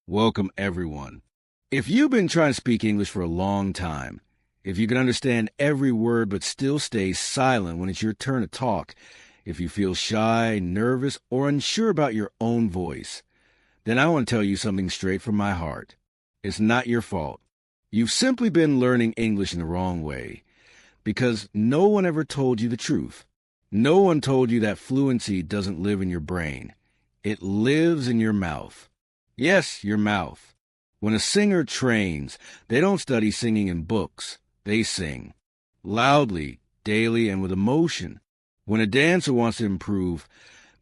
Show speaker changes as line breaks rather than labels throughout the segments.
Welcome, everyone. If you've been trying to speak English for a long time, if you can understand every word but still stay silent when it's your turn to talk, if you feel shy, nervous, or unsure about your own voice, then I want to tell you something straight from my heart. It's not your fault. You've simply been learning English in the wrong way because no one ever told you the truth. No one told you that fluency doesn't live in your brain. It lives in your mouth. Yes, your mouth. When a singer trains, they don't study singing in books. They sing loudly, daily, and with emotion. When a dancer wants to improve,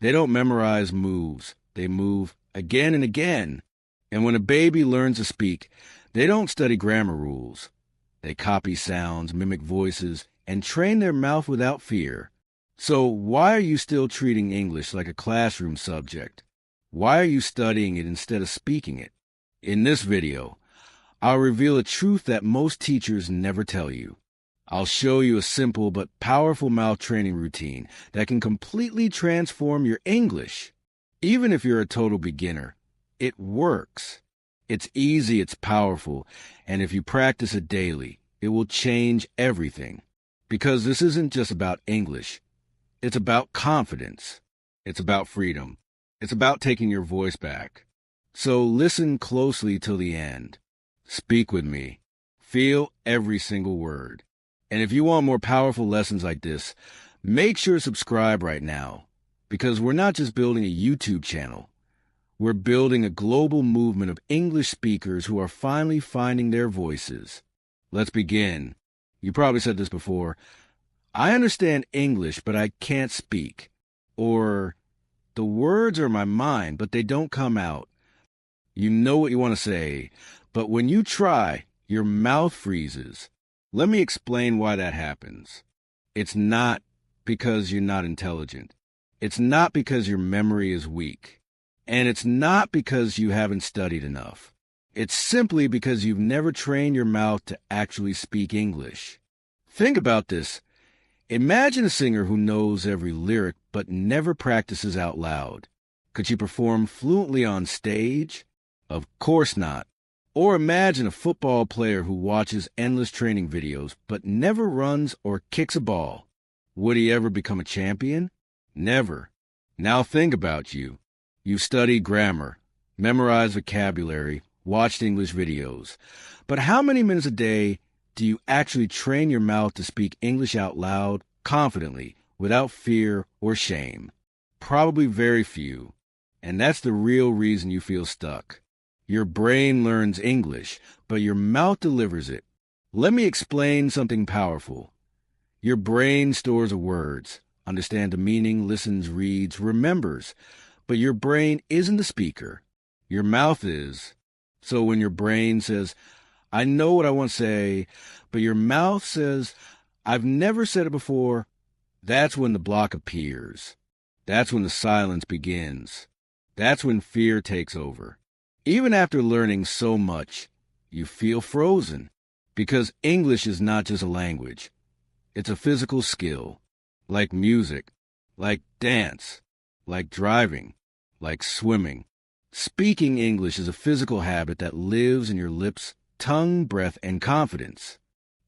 they don't memorize moves. They move again and again. And when a baby learns to speak, they don't study grammar rules. They copy sounds, mimic voices, and train their mouth without fear. So why are you still treating English like a classroom subject? Why are you studying it instead of speaking it? In this video, I'll reveal a truth that most teachers never tell you. I'll show you a simple but powerful mouth training routine that can completely transform your English. Even if you're a total beginner, it works. It's easy, it's powerful, and if you practice it daily, it will change everything. Because this isn't just about English. It's about confidence. It's about freedom. It's about taking your voice back. So listen closely till the end. Speak with me. Feel every single word. And if you want more powerful lessons like this, make sure to subscribe right now. Because we're not just building a YouTube channel. We're building a global movement of English speakers who are finally finding their voices. Let's begin. You probably said this before. I understand English, but I can't speak. Or, the words are in my mind, but they don't come out. You know what you want to say, but when you try, your mouth freezes. Let me explain why that happens. It's not because you're not intelligent. It's not because your memory is weak. And it's not because you haven't studied enough. It's simply because you've never trained your mouth to actually speak English. Think about this. Imagine a singer who knows every lyric but never practices out loud. Could she perform fluently on stage? Of course not. Or imagine a football player who watches endless training videos but never runs or kicks a ball. Would he ever become a champion? Never. Now think about you. You've studied grammar, memorized vocabulary, watched English videos. But how many minutes a day do you actually train your mouth to speak English out loud, confidently, without fear or shame? Probably very few. And that's the real reason you feel stuck. Your brain learns English, but your mouth delivers it. Let me explain something powerful. Your brain stores the words, understands the meaning, listens, reads, remembers. But your brain isn't the speaker. Your mouth is. So when your brain says, I know what I want to say, but your mouth says, I've never said it before, that's when the block appears. That's when the silence begins. That's when fear takes over. Even after learning so much, you feel frozen. Because English is not just a language. It's a physical skill. Like music. Like dance. Like driving. Like swimming. Speaking English is a physical habit that lives in your lips, tongue, breath, and confidence.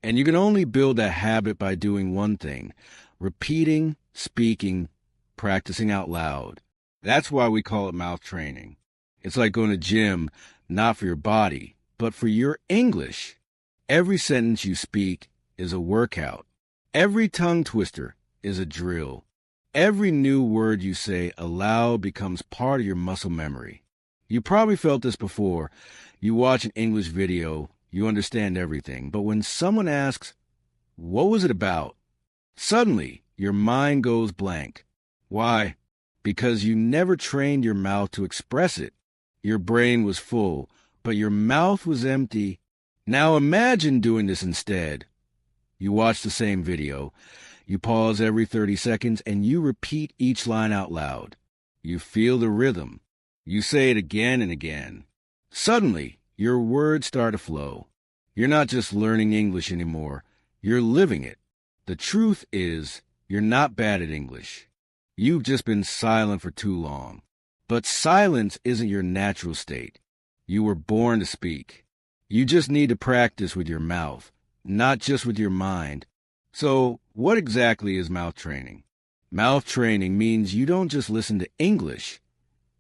And you can only build that habit by doing one thing: repeating, speaking, practicing out loud. That's why we call it mouth training. It's like going to gym, not for your body, but for your English. Every sentence you speak is a workout. Every tongue twister is a drill. Every new word you say aloud becomes part of your muscle memory. You probably felt this before. You watch an English video, you understand everything, but when someone asks, what was it about? Suddenly, your mind goes blank. Why? Because you never trained your mouth to express it. Your brain was full, but your mouth was empty. Now imagine doing this instead. You watch the same video. You pause every 30 seconds and you repeat each line out loud. You feel the rhythm. You say it again and again. Suddenly, your words start to flow. You're not just learning English anymore. You're living it. The truth is, you're not bad at English. You've just been silent for too long. But silence isn't your natural state. You were born to speak. You just need to practice with your mouth, not just with your mind. So, what exactly is mouth training? Mouth training means you don't just listen to English,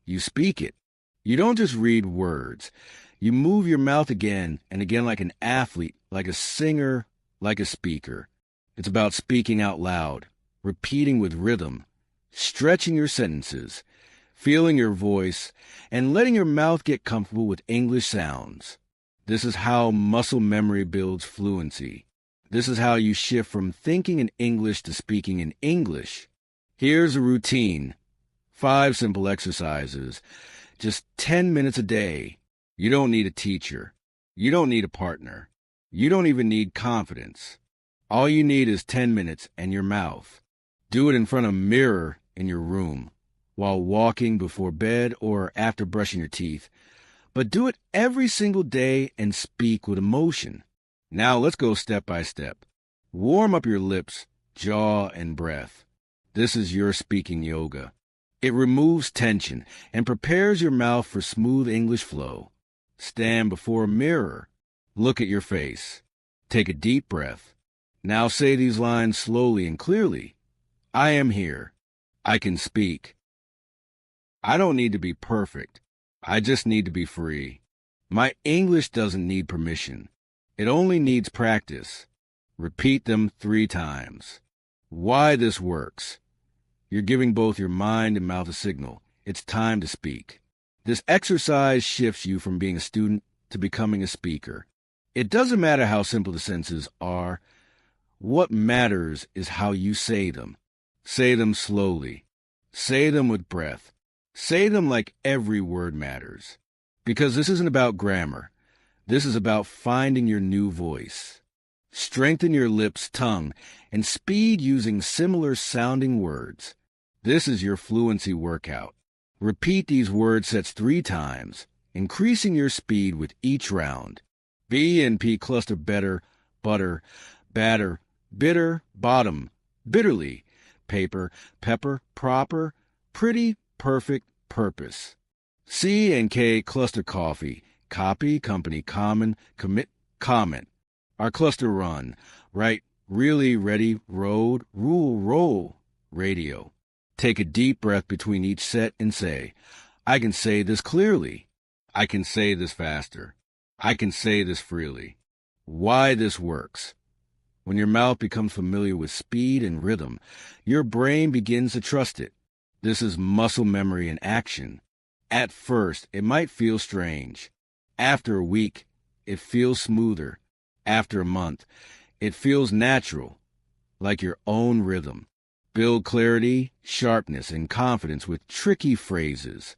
you speak it. You don't just read words. You move your mouth again and again like an athlete, like a singer, like a speaker. It's about speaking out loud, repeating with rhythm, stretching your sentences, feeling your voice, and letting your mouth get comfortable with English sounds. This is how muscle memory builds fluency. This is how you shift from thinking in English to speaking in English. Here's a routine. 5 simple exercises. Just 10 minutes a day. You don't need a teacher. You don't need a partner. You don't even need confidence. All you need is 10 minutes and your mouth. Do it in front of a mirror in your room, while walking, before bed, or after brushing your teeth. But do it every single day and speak with emotion. Now let's go step by step. Warm up your lips, jaw, and breath. This is your speaking yoga. It removes tension and prepares your mouth for smooth English flow. Stand before a mirror. Look at your face. Take a deep breath. Now say these lines slowly and clearly. I am here. I can speak. I don't need to be perfect. I just need to be free. My English doesn't need permission. It only needs practice. Repeat them 3 times. Why this works. You're giving both your mind and mouth a signal. It's time to speak. This exercise shifts you from being a student to becoming a speaker. It doesn't matter how simple the sentences are. What matters is how you say them. Say them slowly. Say them with breath. Say them like every word matters. Because this isn't about grammar. This is about finding your new voice. Strengthen your lips, tongue, and speed using similar sounding words. This is your fluency workout. Repeat these word sets 3 times, increasing your speed with each round. B and P cluster better, butter, batter, bitter, bottom, bitterly, paper, pepper, proper, pretty, perfect, purpose. C and K cluster coffee, copy, company, common, commit, comment. Our cluster run, right, really, ready, road, rule, roll, radio. Take a deep breath between each set and say, I can say this clearly. I can say this faster. I can say this freely. Why this works. When your mouth becomes familiar with speed and rhythm, your brain begins to trust it. This is muscle memory in action. At first, it might feel strange. After a week, it feels smoother. After a month, it feels natural, like your own rhythm. Build clarity, sharpness, and confidence with tricky phrases.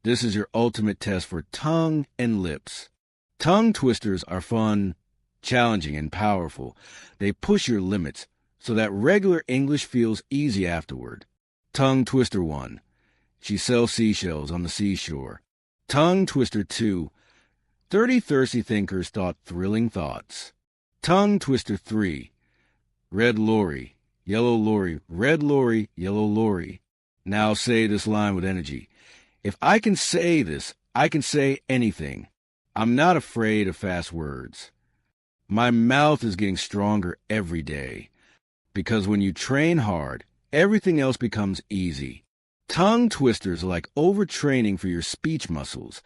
This is your ultimate test for tongue and lips. Tongue twisters are fun, challenging, and powerful. They push your limits so that regular English feels easy afterward. Tongue twister 1. She sells seashells on the seashore. Tongue twister 2. 30 thirsty thinkers thought thrilling thoughts. Tongue twister 3. Red lorry, yellow lorry, red lorry, yellow lorry. Now say this line with energy. If I can say this, I can say anything. I'm not afraid of fast words. My mouth is getting stronger every day. Because when you train hard, everything else becomes easy. Tongue twisters are like overtraining for your speech muscles.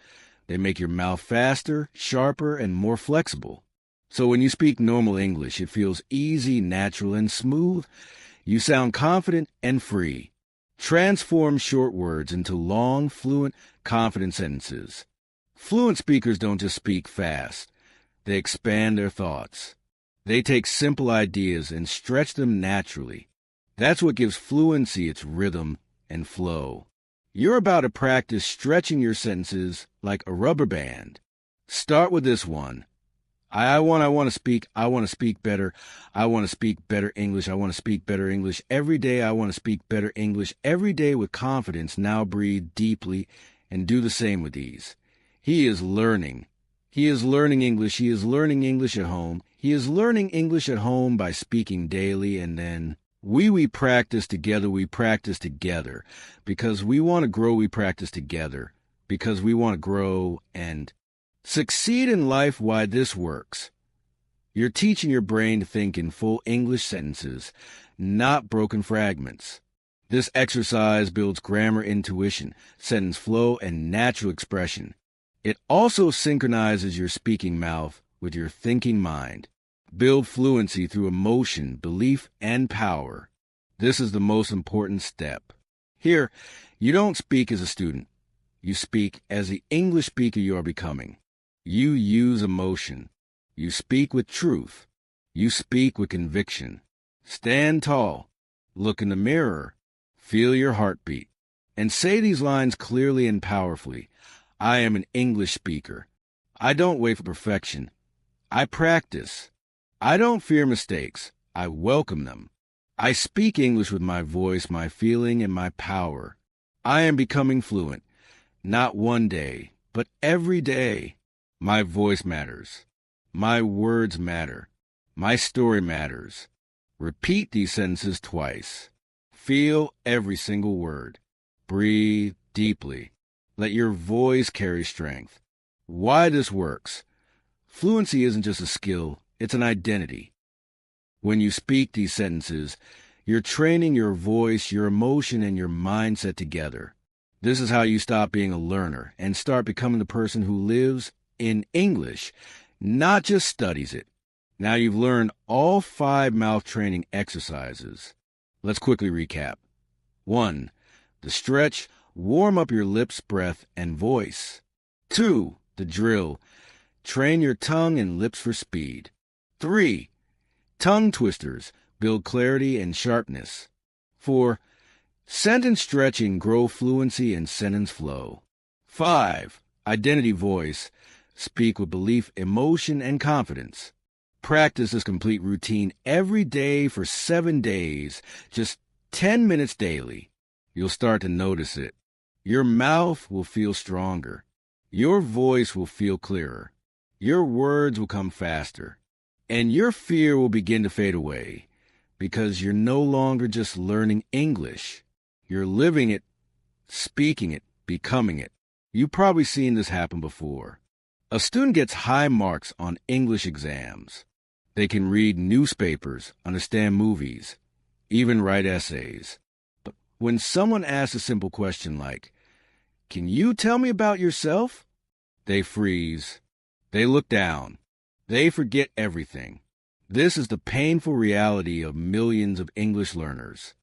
They make your mouth faster, sharper, and more flexible. So when you speak normal English, it feels easy, natural, and smooth. You sound confident and free. Transform short words into long, fluent, confident sentences. Fluent speakers don't just speak fast. They expand their thoughts. They take simple ideas and stretch them naturally. That's what gives fluency its rhythm and flow. You're about to practice stretching your sentences like a rubber band. Start with this one. I want to speak better. I want to speak better English. I want to speak better English. Every day I want to speak better English. Every day with confidence. Now breathe deeply and do the same with these. He is learning. He is learning English. He is learning English at home. He is learning English at home by speaking daily, and then we practice together. We practice together. Because we want to grow, we practice together. Because we want to grow, and Succeed in life why this works. You're teaching your brain to think in full English sentences, not broken fragments. This exercise builds grammar intuition, sentence flow, and natural expression. It also synchronizes your speaking mouth with your thinking mind. Build fluency through emotion, belief, and power. This is the most important step. Here, you don't speak as a student. You speak as the English speaker you are becoming. You use emotion. You speak with truth. You speak with conviction. Stand tall. Look in the mirror. Feel your heartbeat. And say these lines clearly and powerfully. I am an English speaker. I don't wait for perfection. I practice. I don't fear mistakes. I welcome them. I speak English with my voice, my feeling, and my power. I am becoming fluent. Not one day, but every day. My voice matters. My words matter. My story matters. Repeat these sentences twice. Feel every single word. Breathe deeply. Let your voice carry strength. Why this works? Fluency isn't just a skill, it's an identity. When you speak these sentences, you're training your voice, your emotion, and your mindset together. This is how you stop being a learner and start becoming the person who lives in English, not just studies it. Now you've learned all 5 mouth training exercises. Let's quickly recap. 1. The stretch, warm up your lips, breath, and voice. 2. The drill, train your tongue and lips for speed. 3. Tongue twisters, build clarity and sharpness. 4. Sentence stretching, grow fluency and sentence flow. 5. Identity voice, speak with belief, emotion, and confidence. Practice this complete routine every day for 7 days, just 10 minutes daily. You'll start to notice it. Your mouth will feel stronger. Your voice will feel clearer. Your words will come faster. And your fear will begin to fade away because you're no longer just learning English. You're living it, speaking it, becoming it. You've probably seen this happen before. A student gets high marks on English exams. They can read newspapers, understand movies, even write essays. But when someone asks a simple question like, "Can you tell me about yourself?" they freeze. They look down. They forget everything. This is the painful reality of millions of English learners.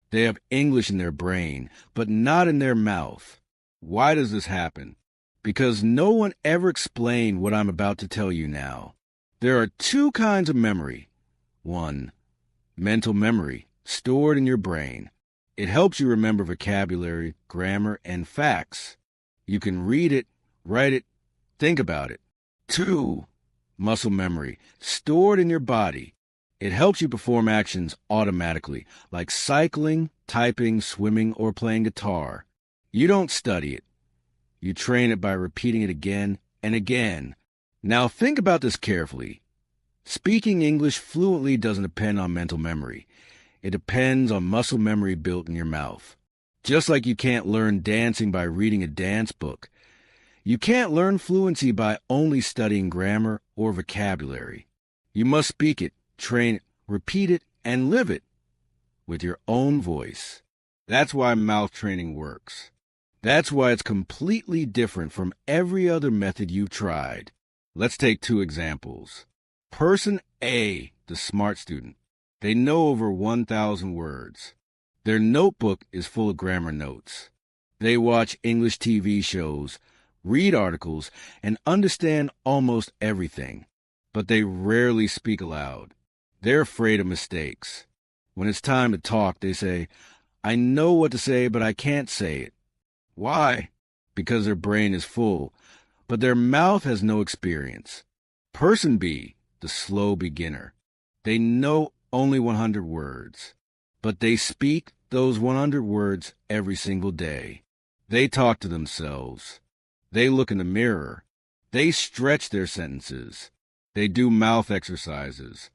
They have English in their brain, but not in their mouth. Why does this happen? Because no one ever explained what I'm about to tell you now. There are 2 kinds of memory. 1. Mental memory, stored in your brain. It helps you remember vocabulary, grammar, and facts. You can read it, write it, think about it. 2. Muscle memory, stored in your body. It helps you perform actions automatically, like cycling, typing, swimming, or playing guitar. You don't study it. You train it by repeating it again and again. Now think about this carefully. Speaking English fluently doesn't depend on mental memory. It depends on muscle memory built in your mouth. Just like you can't learn dancing by reading a dance book. You can't learn fluency by only studying grammar or vocabulary. You must speak it, train it, repeat it, and live it with your own voice. That's why mouth training works. That's why it's completely different from every other method you've tried. Let's take 2 examples. Person A, the smart student. They know over 1,000 words. Their notebook is full of grammar notes. They watch English TV shows, read articles, and understand almost everything. But they rarely speak aloud. They're afraid of mistakes. When it's time to talk, they say, "I know what to say, but I can't say it." Why? Because their brain is full, but their mouth has no experience. Person B, the slow beginner. They know only 100 words, but they speak those 100 words every single day. They talk to themselves. They look in the mirror. They stretch their sentences. They do mouth exercises.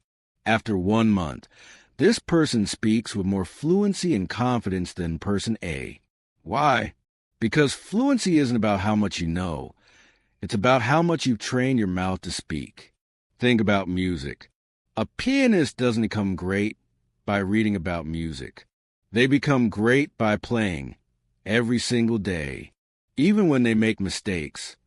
After 1 month, this person speaks with more fluency and confidence than person A. Why? Because fluency isn't about how much you know. It's about how much you've trained your mouth to speak. Think about music. A pianist doesn't become great by reading about music. They become great by playing every single day. Even when they make mistakes,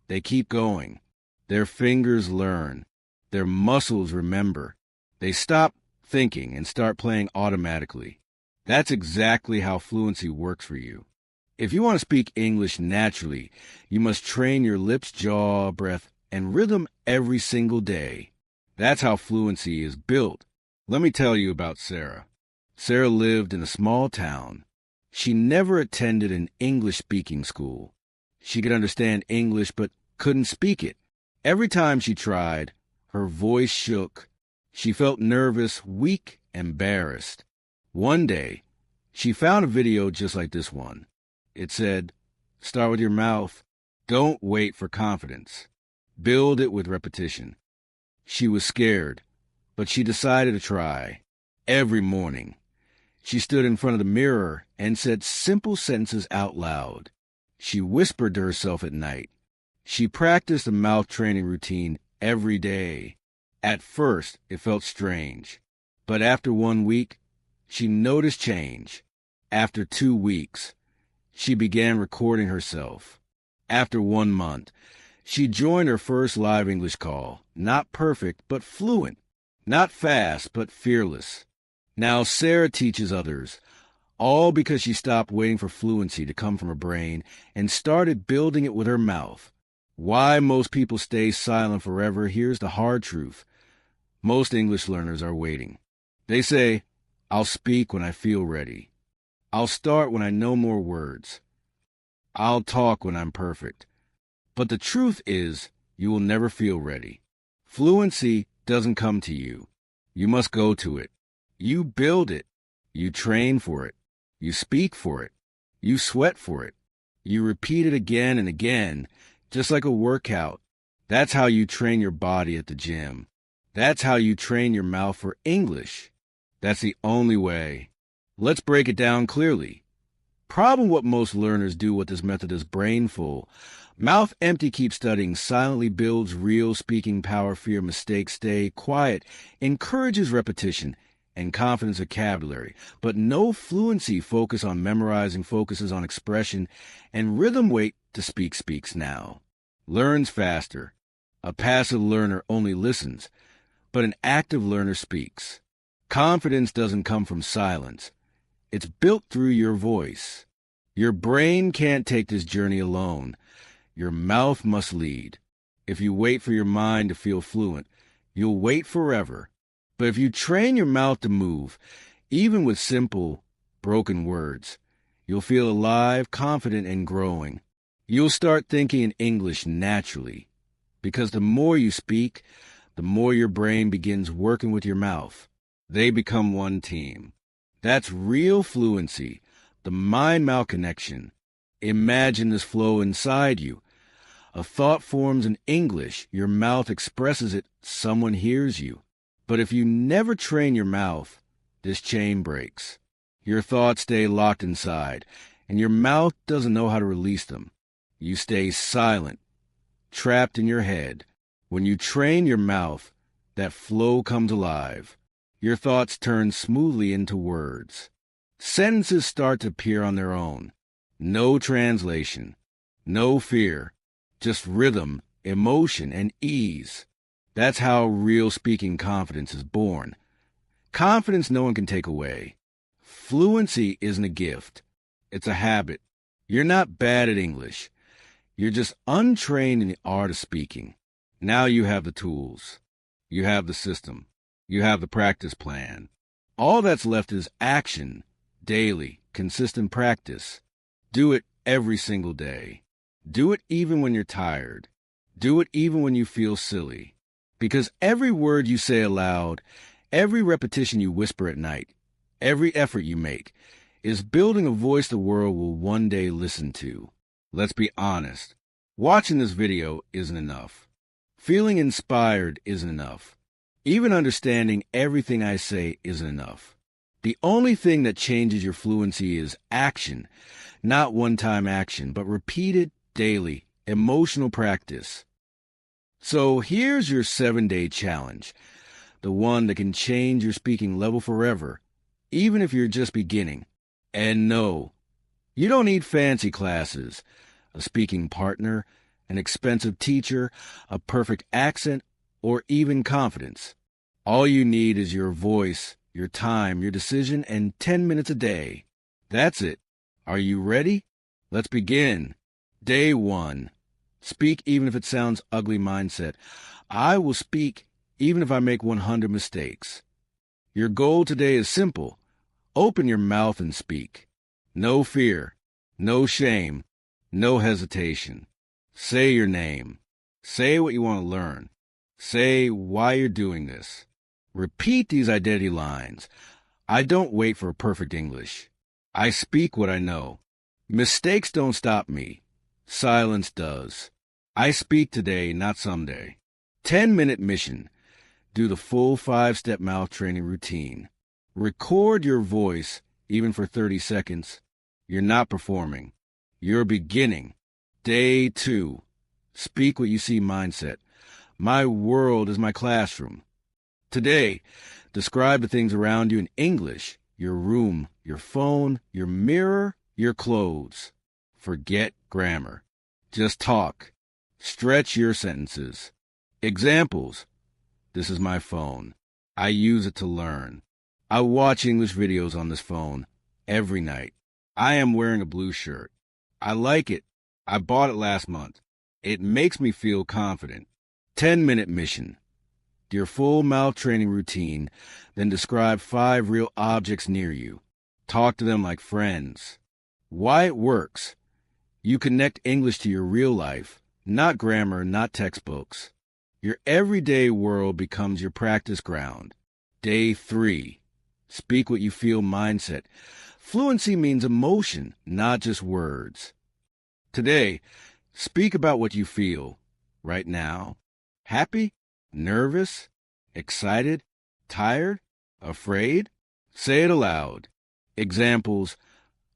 they keep going. Their fingers learn. Their muscles remember. They stop thinking and start playing automatically. That's exactly how fluency works for you. If you want to speak English naturally, you must train your lips, jaw, breath, and rhythm every single day. That's how fluency is built. Let me tell you about Sarah. Sarah lived in a small town. She never attended an English-speaking school. She could understand English but couldn't speak it. Every time she tried, her voice shook. She felt nervous, weak, embarrassed. One day, she found a video just like this one. It said, "Start with your mouth. Don't wait for confidence. Build it with repetition." She was scared, but she decided to try. Every morning, she stood in front of the mirror and said simple sentences out loud. She whispered to herself at night. She practiced a mouth training routine every day. At first, it felt strange, but after 1 week, she noticed change. After 2 weeks, she began recording herself. After 1 month, she joined her first live English call. Not perfect, but fluent. Not fast, but fearless. Now Sarah teaches others, all because she stopped waiting for fluency to come from her brain and started building it with her mouth. Why most people stay silent forever, here's the hard truth. Most English learners are waiting. They say, "I'll speak when I feel ready. I'll start when I know more words. I'll talk when I'm perfect." But the truth is, you will never feel ready. Fluency doesn't come to you. You must go to it. You build it. You train for it. You speak for it. You sweat for it. You repeat it again and again, just like a workout. That's how you train your body at the gym. That's how you train your mouth for English. That's the only way. Let's break it down clearly. Problem what most learners do with this method is brainful. Mouth empty, keep studying, silently builds real speaking power, fear mistakes, stay quiet, encourages repetition, and confidence vocabulary. But no fluency, focus on memorizing, focuses on expression, and rhythm wait to speak, speaks now. Learns faster. A passive learner only listens, but an active learner speaks. Confidence doesn't come from silence. It's built through your voice. Your brain can't take this journey alone. Your mouth must lead. If you wait for your mind to feel fluent, you'll wait forever. But if you train your mouth to move, even with simple, broken words, you'll feel alive, confident, and growing. You'll start thinking in English naturally, because the more you speak, the more your brain begins working with your mouth. They become one team. That's real fluency, the mind-mouth connection. Imagine this flow inside you. A thought forms in English, your mouth expresses it, someone hears you. But if you never train your mouth, this chain breaks. Your thoughts stay locked inside, and your mouth doesn't know how to release them. You stay silent, trapped in your head. When you train your mouth, that flow comes alive. Your thoughts turn smoothly into words. Sentences start to appear on their own. No translation, no fear, just rhythm, emotion, and ease. That's how real speaking confidence is born. Confidence no one can take away. Fluency isn't a gift. It's a habit. You're not bad at English. You're just untrained in the art of speaking. Now you have the tools. You have the system. You have the practice plan. All that's left is action, daily, consistent practice. Do it every single day. Do it even when you're tired. Do it even when you feel silly. Because every word you say aloud, every repetition you whisper at night, every effort you make, is building a voice the world will one day listen to. Let's be honest. Watching this video isn't enough. Feeling inspired isn't enough. Even understanding everything I say isn't enough. The only thing that changes your fluency is action. Not one-time action, but repeated daily emotional practice. So here's your 7-day challenge, the one that can change your speaking level forever, even if you're just beginning. And no, you don't need fancy classes, a speaking partner, an expensive teacher, a perfect accent, or even confidence. All you need is your voice, your time, your decision, and 10 minutes a day. That's it. Are you ready? Let's begin. Day 1. Speak even if it sounds ugly mindset. I will speak even if I make 100 mistakes. Your goal today is simple. Open your mouth and speak. No fear, no shame, no hesitation. Say your name. Say what you want to learn. Say why you're doing this. Repeat these identity lines. I don't wait for perfect English. I speak what I know. Mistakes don't stop me. Silence does. I speak today, not someday. 10-minute mission. Do the full 5-step mouth training routine. Record your voice, even for 30 seconds. You're not performing. You're beginning. Day 2. Speak what you see mindset. My world is my classroom. Today, describe the things around you in English. Your room, your phone, your mirror, your clothes. Forget grammar. Just talk. Stretch your sentences. Examples. This is my phone. I use it to learn. I watch English videos on this phone every night. I am wearing a blue shirt. I like it. I bought it last month. It makes me feel confident. 10-minute mission. Do your full mouth training routine, then describe 5 real objects near you. Talk to them like friends. Why it works. You connect English to your real life, not grammar, not textbooks. Your everyday world becomes your practice ground. Day 3. Speak what you feel mindset. Fluency means emotion, not just words. Today, speak about what you feel right now. Happy? Nervous? Excited? Tired? Afraid? Say it aloud. Examples.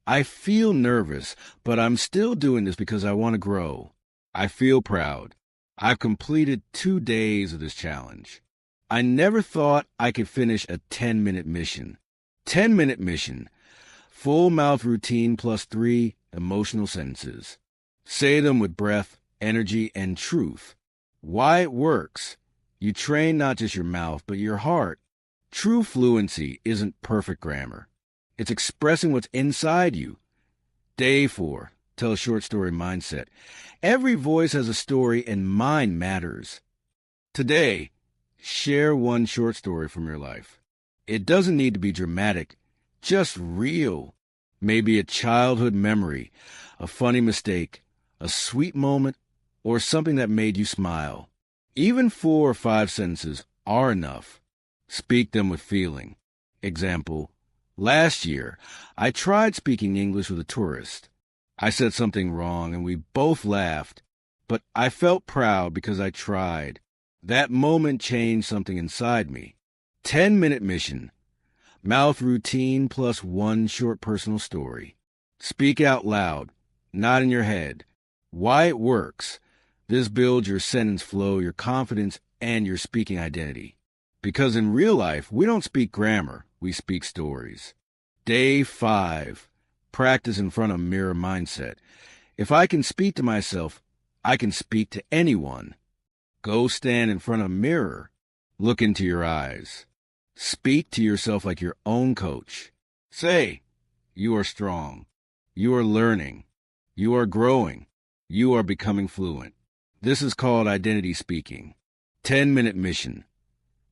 I feel nervous, but I'm still doing this because I want to grow. I feel proud. I've completed 2 days of this challenge. I never thought I could finish a 10-minute mission. 10-minute mission. Full mouth routine plus 3 emotional sentences. Say them with breath, energy, and truth. Why it works. You train not just your mouth, but your heart. True fluency isn't perfect grammar. It's expressing what's inside you. Day 4. Tell a short story mindset. Every voice has a story and mine matters. Today, share one short story from your life. It doesn't need to be dramatic, just real. Maybe a childhood memory, a funny mistake, a sweet moment, or something that made you smile. Even 4 or 5 sentences are enough. Speak them with feeling. Example, last year, I tried speaking English with a tourist. I said something wrong and we both laughed, but I felt proud because I tried. That moment changed something inside me. 10-minute mission. Mouth routine plus 1 short personal story. Speak out loud, not in your head. Why it works. This builds your sentence flow, your confidence, and your speaking identity. Because in real life, we don't speak grammar, we speak stories. Day 5. Practice in front of mirror mindset. If I can speak to myself, I can speak to anyone. Go stand in front of a mirror. Look into your eyes. Speak to yourself like your own coach. Say, you are strong. You are learning. You are growing. You are becoming fluent. This is called identity speaking. 10-minute mission.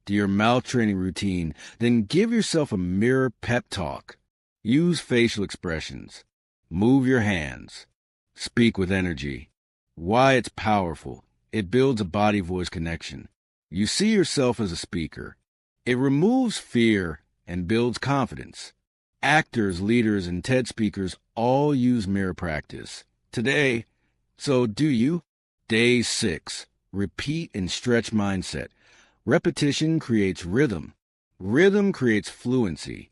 Do your mouth training routine, then give yourself a mirror pep talk. Use facial expressions. Move your hands. Speak with energy. Why it's powerful. It builds a body-voice connection. You see yourself as a speaker. It removes fear and builds confidence. Actors, leaders, and TED speakers all use mirror practice. Today, so do you? Day 6. Repeat and stretch mindset. Repetition creates rhythm. Rhythm creates fluency.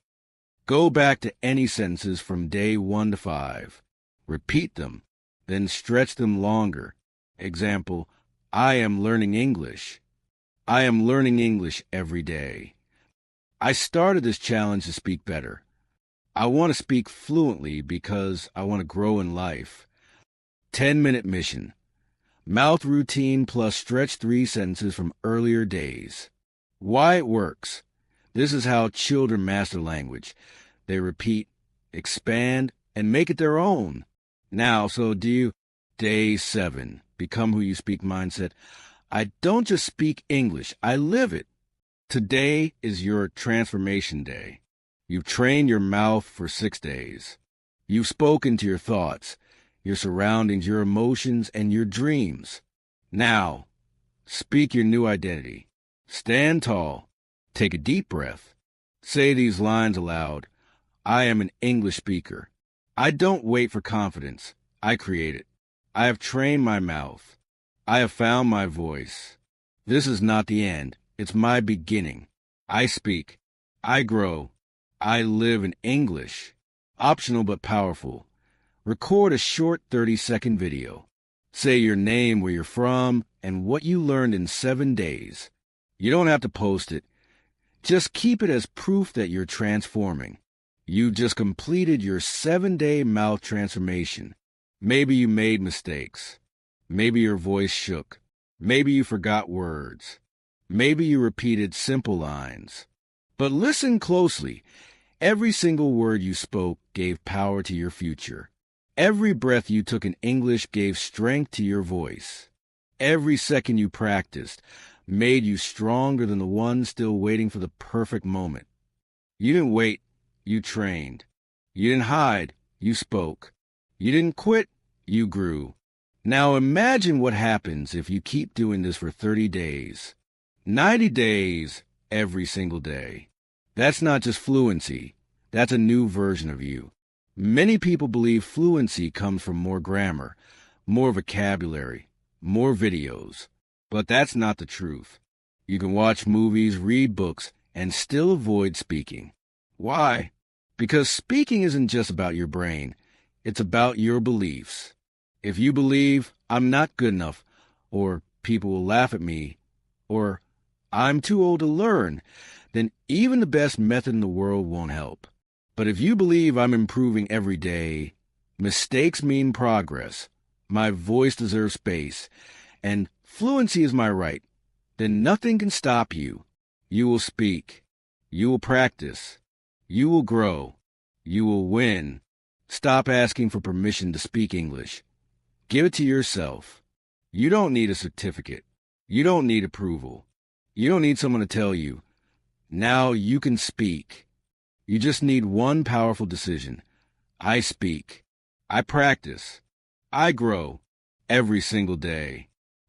Go back to any sentences from day 1 to 5. Repeat them, then stretch them longer. Example, I am learning English. I am learning English every day. I started this challenge to speak better. I want to speak fluently because I want to grow in life. 10-minute mission. Mouth routine plus stretch 3 sentences from earlier days. Why it works. This is how children master language. They repeat, expand, and make it their own. Now, so do you. Day 7. Become who you speak mindset. I don't just speak English, I live it. Today is your transformation day. You've trained your mouth for 6 days. You've spoken to your thoughts, your surroundings, your emotions, and your dreams. Now, speak your new identity. Stand tall. Take a deep breath. Say these lines aloud. I am an English speaker. I don't wait for confidence. I create it. I have trained my mouth. I have found my voice. This is not the end. It's my beginning. I speak. I grow. I live in English. Optional but powerful. Record a short 30-second video. Say your name, where you're from, and what you learned in 7 days. You don't have to post it. Just keep it as proof that you're transforming. You just completed your 7-day mouth transformation. Maybe you made mistakes. Maybe your voice shook. Maybe you forgot words. Maybe you repeated simple lines. But listen closely. Every single word you spoke gave power to your future. Every breath you took in English gave strength to your voice. Every second you practiced made you stronger than the one still waiting for the perfect moment. You didn't wait, you trained. You didn't hide, you spoke. You didn't quit, you grew. Now imagine what happens if you keep doing this for 30 days. 90 days, every single day. That's not just fluency. That's a new version of you. Many people believe fluency comes from more grammar, more vocabulary, more videos. But that's not the truth. You can watch movies, read books, and still avoid speaking. Why? Because speaking isn't just about your brain. It's about your beliefs. If you believe, I'm not good enough, or people will laugh at me, or I'm too old to learn, then even the best method in the world won't help. But if you believe I'm improving every day, mistakes mean progress, my voice deserves space, and fluency is my right, then nothing can stop you. You will speak. You will practice. You will grow. You will win. Stop asking for permission to speak English. Give it to yourself. You don't need a certificate. You don't need approval. You don't need someone to tell you. Now you can speak. You just need one powerful decision. I speak. I practice. I grow every single day.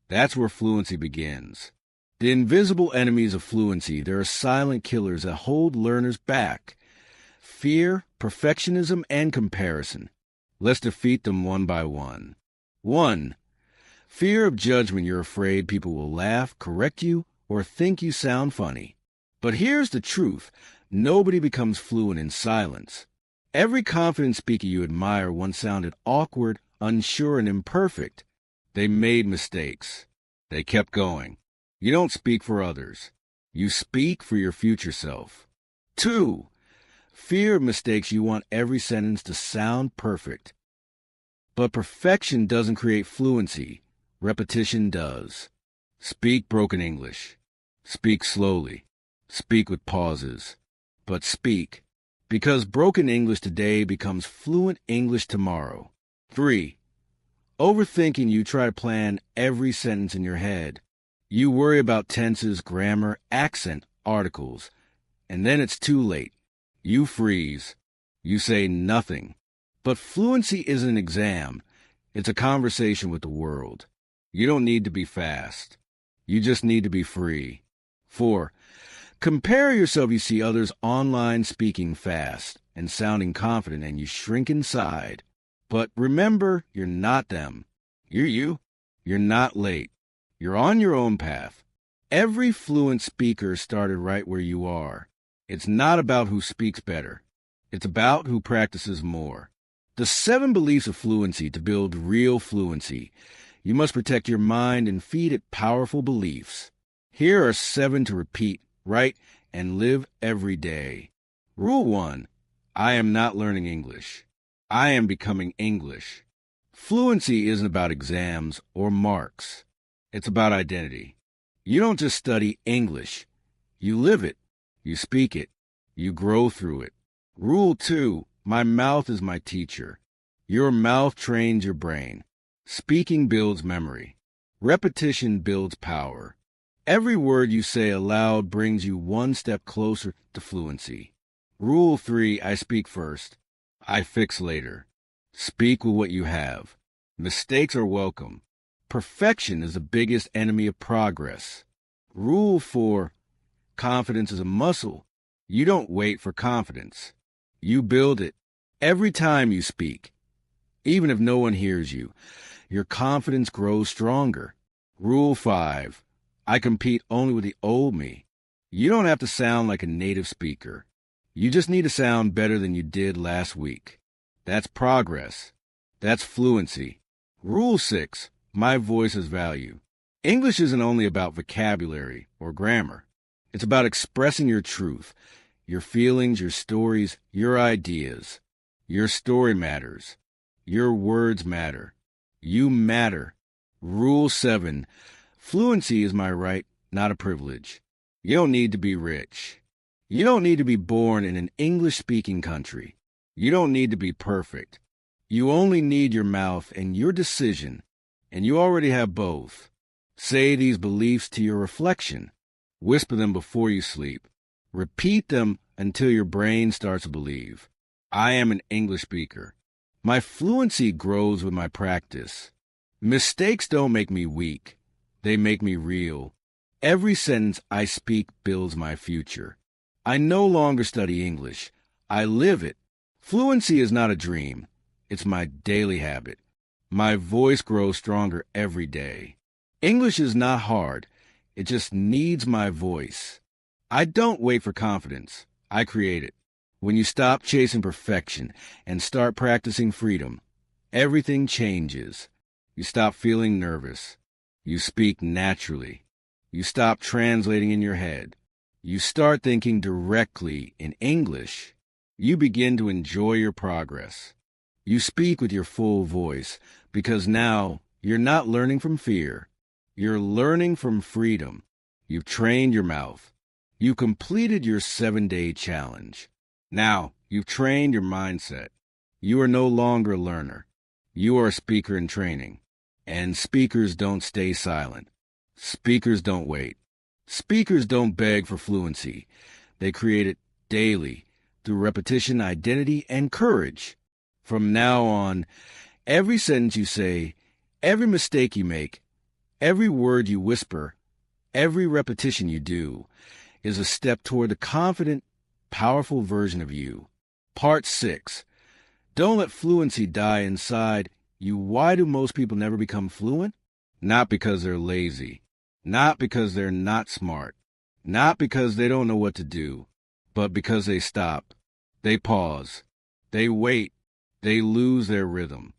That's where fluency begins. The invisible enemies of fluency, there are silent killers that hold learners back. Fear, perfectionism, and comparison. Let's defeat them one by one. 1. Fear of judgment. You're afraid people will laugh, correct you, or think you sound funny. But here's the truth. Nobody becomes fluent in silence. Every confident speaker you admire once sounded awkward, unsure, and imperfect. They made mistakes. They kept going. You don't speak for others. You speak for your future self. 2. Fear of mistakes. You want every sentence to sound perfect. But perfection doesn't create fluency. Repetition does. Speak broken English. Speak slowly. Speak with pauses. But speak. Because broken English today becomes fluent English tomorrow. 3. Overthinking. You try to plan every sentence in your head. You worry about tenses, grammar, accent, articles. And then it's too late. You freeze. You say nothing. But fluency isn't an exam. It's a conversation with the world. You don't need to be fast. You just need to be free. 4. Compare yourself. You see others online speaking fast and sounding confident, and you shrink inside. But remember, you're not them. You're you. You're not late. You're on your own path. Every fluent speaker started right where you are. It's not about who speaks better. It's about who practices more. The 7 beliefs of fluency to build real fluency. You must protect your mind and feed it powerful beliefs. Here are 7 to repeat, write, and live every day. Rule 1. I am not learning English. I am becoming English. Fluency isn't about exams or marks. It's about identity. You don't just study English. You live it. You speak it. You grow through it. Rule 2. My mouth is my teacher. Your mouth trains your brain. Speaking builds memory. Repetition builds power. Every word you say aloud brings you one step closer to fluency. Rule 3. I speak first. I fix later. Speak with what you have. Mistakes are welcome. Perfection is the biggest enemy of progress. Rule 4. Confidence is a muscle. You don't wait for confidence. You build it. Every time you speak, even if no one hears you, your confidence grows stronger. Rule 5. I compete only with the old me. You don't have to sound like a native speaker. You just need to sound better than you did last week. That's progress. That's fluency. Rule 6. My voice has value. English isn't only about vocabulary or grammar. It's about expressing your truth, your feelings, your stories, your ideas. Your story matters. Your words matter. You matter. Rule 7. Fluency is my right, not a privilege. You don't need to be rich. You don't need to be born in an English-speaking country. You don't need to be perfect. You only need your mouth and your decision, and you already have both. Say these beliefs to your reflection. Whisper them before you sleep. Repeat them until your brain starts to believe. I am an English speaker. My fluency grows with my practice. Mistakes don't make me weak. They make me real. Every sentence I speak builds my future. I no longer study English. I live it. Fluency is not a dream. It's my daily habit. My voice grows stronger every day. English is not hard. It just needs my voice. I don't wait for confidence. I create it. When you stop chasing perfection and start practicing freedom, everything changes. You stop feeling nervous. You speak naturally. You stop translating in your head. You start thinking directly in English. You begin to enjoy your progress. You speak with your full voice because now you're not learning from fear. You're learning from freedom. You've trained your mouth. You completed your 7-day challenge. Now you've trained your mindset. You are no longer a learner. You are a speaker in training. And speakers don't stay silent. Speakers don't wait. Speakers don't beg for fluency. They create it daily through repetition, identity, and courage. From now on, every sentence you say, every mistake you make, every word you whisper, every repetition you do is a step toward the confident, powerful version of you. Part 6. Don't let fluency die inside you. Why do most people never become fluent? Not because they're lazy. Not because they're not smart. Not because they don't know what to do. But because they stop. They pause. They wait. They lose their rhythm.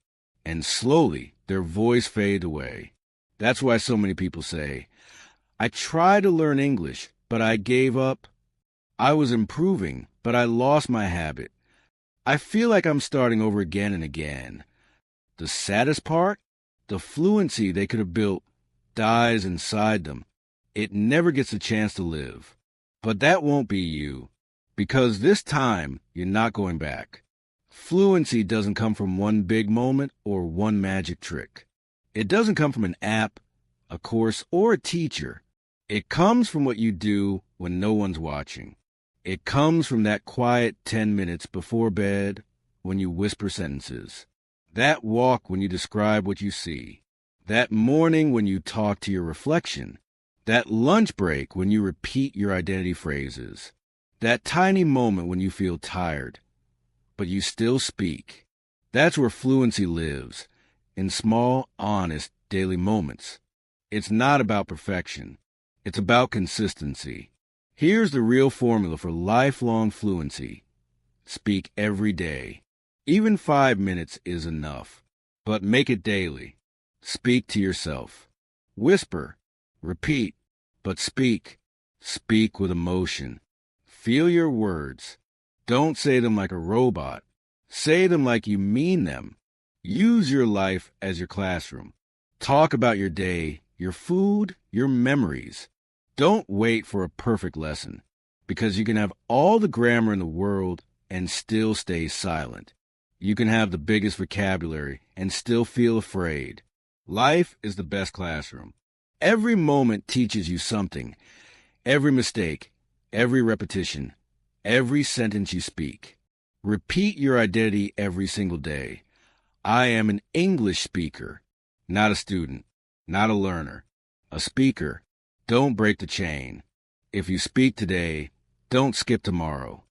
And slowly, their voice fades away. That's why so many people say, I tried to learn English, but I gave up. I was improving, but I lost my habit. I feel like I'm starting over again and again. The saddest part? The fluency they could have built dies inside them. It never gets a chance to live. But that won't be you, because this time you're not going back. Fluency doesn't come from one big moment or one magic trick. It doesn't come from an app, a course, or a teacher. It comes from what you do when no one's watching. It comes from that quiet 10 minutes before bed when you whisper sentences. That walk when you describe what you see. That morning when you talk to your reflection. That lunch break when you repeat your identity phrases. That tiny moment when you feel tired, but you still speak. That's where fluency lives, in small, honest, daily moments. It's not about perfection. It's about consistency. Here's the real formula for lifelong fluency. Speak every day. Even 5 minutes is enough, but make it daily. Speak to yourself. Whisper. Repeat. But speak. Speak with emotion. Feel your words. Don't say them like a robot. Say them like you mean them. Use your life as your classroom. Talk about your day, your food, your memories. Don't wait for a perfect lesson, because you can have all the grammar in the world and still stay silent. You can have the biggest vocabulary and still feel afraid. Life is the best classroom. Every moment teaches you something. Every mistake, every repetition, every sentence you speak. Repeat your identity every single day. I am an English speaker, not a student, not a learner, a speaker. Don't break the chain. If you speak today, don't skip tomorrow.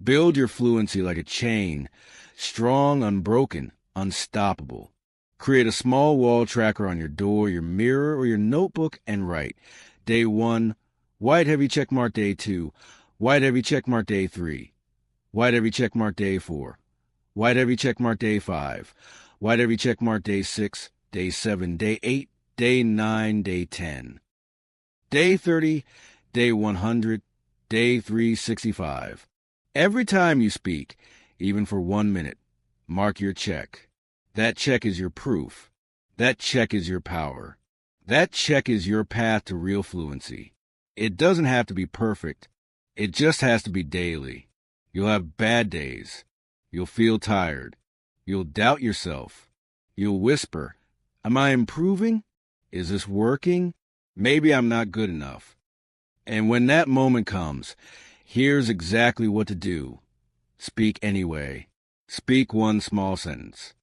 Build your fluency like a chain, strong, unbroken, unstoppable. Create a small wall tracker on your door, your mirror, or your notebook and write. Day 1, white heavy checkmark. Day 2, white heavy checkmark. Day 3, white heavy checkmark. Day 4, white heavy checkmark. Day 5, white heavy checkmark. Day 6, Day 7, Day 8, Day 9, Day 10. Day 30, Day 100, Day 365. Every time you speak, even for 1 minute, mark your check. That check is your proof. That check is your power. That check is your path to real fluency. It doesn't have to be perfect. It just has to be daily. You'll have bad days. You'll feel tired. You'll doubt yourself. You'll whisper, am I improving? Is this working? Maybe I'm not good enough. And when that moment comes, here's exactly what to do. Speak anyway. Speak one small sentence.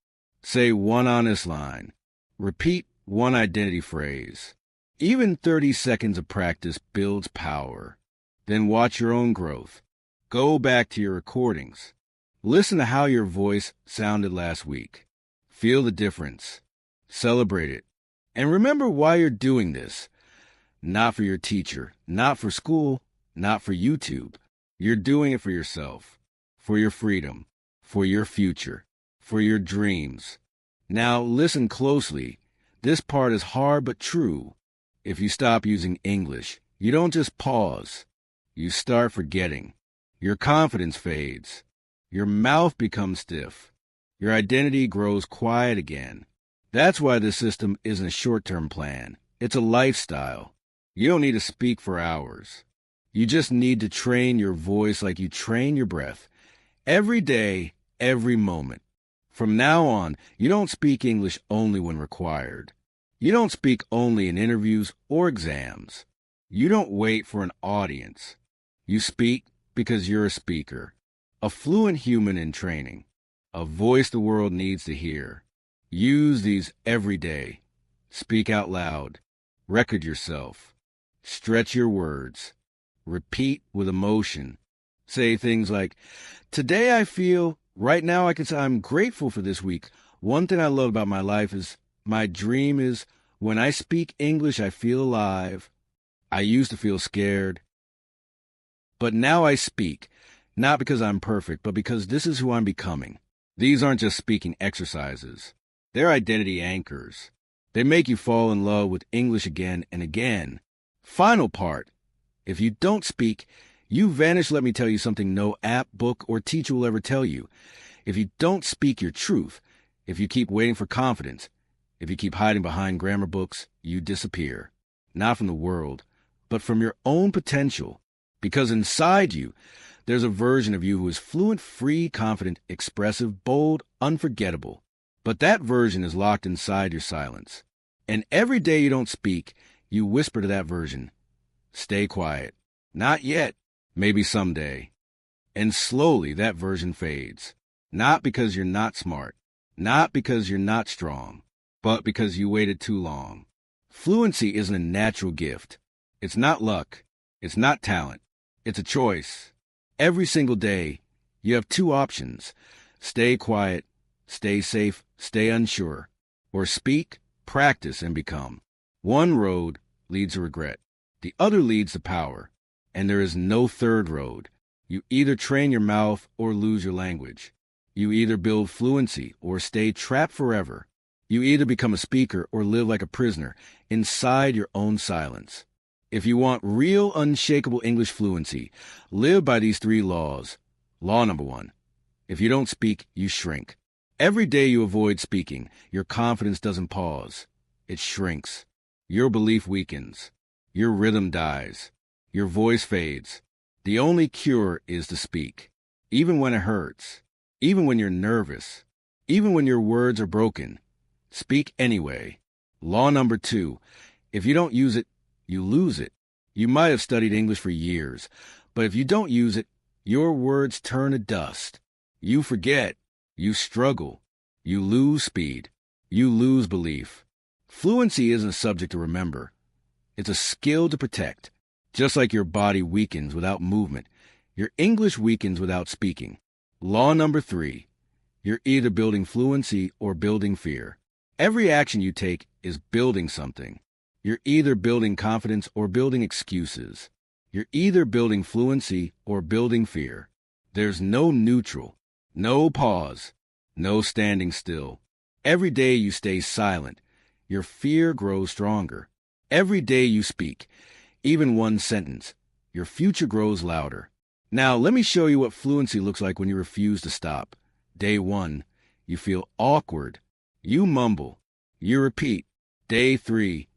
Say one honest line. Repeat one identity phrase. Even 30 seconds of practice builds power. Then watch your own growth. Go back to your recordings. Listen to how your voice sounded last week. Feel the difference. Celebrate it. And remember why you're doing this. Not for your teacher, not for school, not for YouTube. You're doing it for yourself, for your freedom, for your future, for your dreams. Now listen closely. This part is hard but true. If you stop using English, you don't just pause. You start forgetting. Your confidence fades. Your mouth becomes stiff. Your identity grows quiet again. That's why this system isn't a short-term plan. It's a lifestyle. You don't need to speak for hours. You just need to train your voice like you train your breath. Every day, every moment. From now on, you don't speak English only when required. You don't speak only in interviews or exams. You don't wait for an audience. You speak because you're a speaker, a fluent human in training, a voice the world needs to hear. Use these every day. Speak out loud. Record yourself. Stretch your words. Repeat with emotion. Say things like, today I feel, right now I can say I'm grateful for this week. One thing I love about my life is, my dream is, when I speak English, I feel alive. I used to feel scared. But now I speak, not because I'm perfect, but because this is who I'm becoming. These aren't just speaking exercises. They're identity anchors. They make you fall in love with English again and again. Final part. If you don't speak, you vanish. Let me tell you something no app, book, or teacher will ever tell you. If you don't speak your truth, if you keep waiting for confidence, if you keep hiding behind grammar books, you disappear. Not from the world, but from your own potential. Because inside you, there's a version of you who is fluent, free, confident, expressive, bold, unforgettable. But that version is locked inside your silence. And every day you don't speak, you whisper to that version, stay quiet. Not yet. Maybe someday. And slowly that version fades. Not because you're not smart. Not because you're not strong. But because you waited too long. Fluency isn't a natural gift. It's not luck. It's not talent. It's a choice. Every single day, you have two options. Stay quiet, stay safe, stay unsure. Or speak, practice, and become. One road leads to regret. The other leads to power. And there is no third road. You either train your mouth or lose your language. You either build fluency or stay trapped forever. You either become a speaker or live like a prisoner inside your own silence. If you want real, unshakable English fluency, live by these 3 laws. Law number 1. If you don't speak, you shrink. Every day you avoid speaking, your confidence doesn't pause. It shrinks. Your belief weakens. Your rhythm dies. Your voice fades. The only cure is to speak. Even when it hurts. Even when you're nervous. Even when your words are broken. Speak anyway. Law number 2. If you don't use it, you lose it. You might have studied English for years, but if you don't use it, your words turn to dust. You forget. You struggle. You lose speed. You lose belief. Fluency isn't a subject to remember. It's a skill to protect. Just like your body weakens without movement, your English weakens without speaking. Law number 3. You're either building fluency or building fear. Every action you take is building something. You're either building confidence or building excuses. You're either building fluency or building fear. There's no neutral, no pause, no standing still. Every day you stay silent, your fear grows stronger. Every day you speak, even one sentence, your future grows louder. Now, let me show you what fluency looks like when you refuse to stop. Day 1, you feel awkward. You mumble. You repeat. Day 3,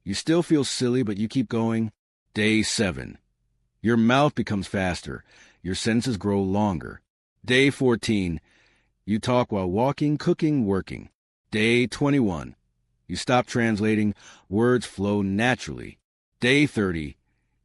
you still feel silly, but you keep going. Day 7, your mouth becomes faster. Your sentences grow longer. Day 14, you talk while walking, cooking, working. Day 21, you stop translating. Words flow naturally. Day 30,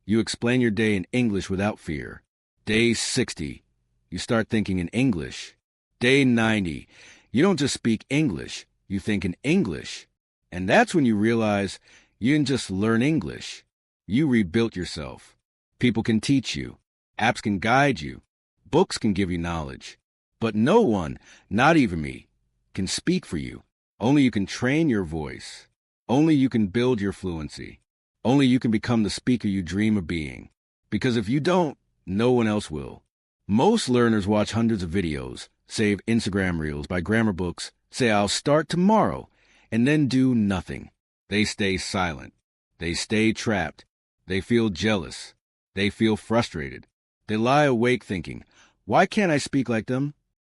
you explain your day in English without fear. Day 60, you start thinking in English. Day 90, you don't just speak English, you think in English. And that's when you realize you didn't just learn English. You rebuilt yourself. People can teach you. Apps can guide you. Books can give you knowledge. But no one, not even me, can speak for you. Only you can train your voice. Only you can build your fluency. Only you can become the speaker you dream of being. Because if you don't, no one else will. Most learners watch hundreds of videos, save Instagram reels, buy grammar books, say I'll start tomorrow, and then do nothing. They stay silent. They stay trapped. They feel jealous. They feel frustrated. They lie awake thinking, why can't I speak like them?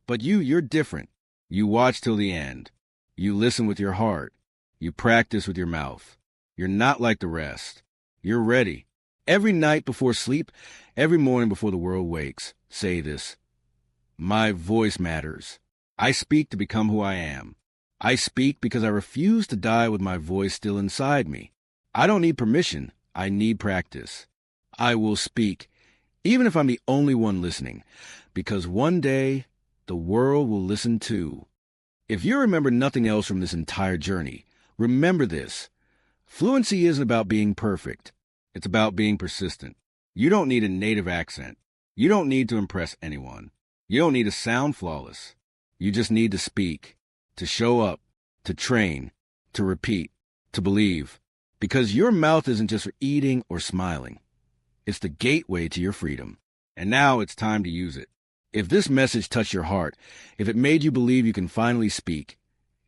But you're different. You watch till the end. You listen with your heart. You practice with your mouth. You're not like the rest. You're ready. Every night before sleep, every morning before the world wakes, say this. My voice matters. I speak to become who I am. I speak because I refuse to die with my voice still inside me. I don't need permission. I need practice. I will speak, even if I'm the only one listening, because one day the world will listen too. If you remember nothing else from this entire journey, remember this. Fluency isn't about being perfect. It's about being persistent. You don't need a native accent. You don't need to impress anyone. You don't need to sound flawless. You just need to speak, to show up, to train, to repeat, to believe. Because your mouth isn't just for eating or smiling. It's the gateway to your freedom. And now it's time to use it. If this message touched your heart, if it made you believe you can finally speak,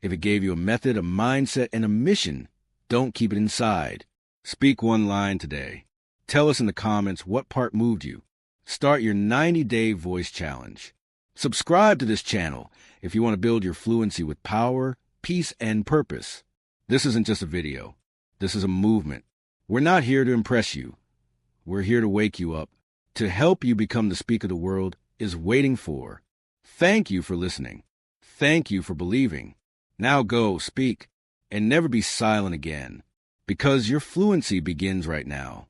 if it gave you a method, a mindset, and a mission, don't keep it inside. Speak one line today. Tell us in the comments what part moved you. Start your 90-day voice challenge. Subscribe to this channel if you want to build your fluency with power, peace, and purpose. This isn't just a video. This is a movement. We're not here to impress you. We're here to wake you up, to help you become the speaker the world is waiting for. Thank you for listening. Thank you for believing. Now go, speak, and never be silent again, because your fluency begins right now.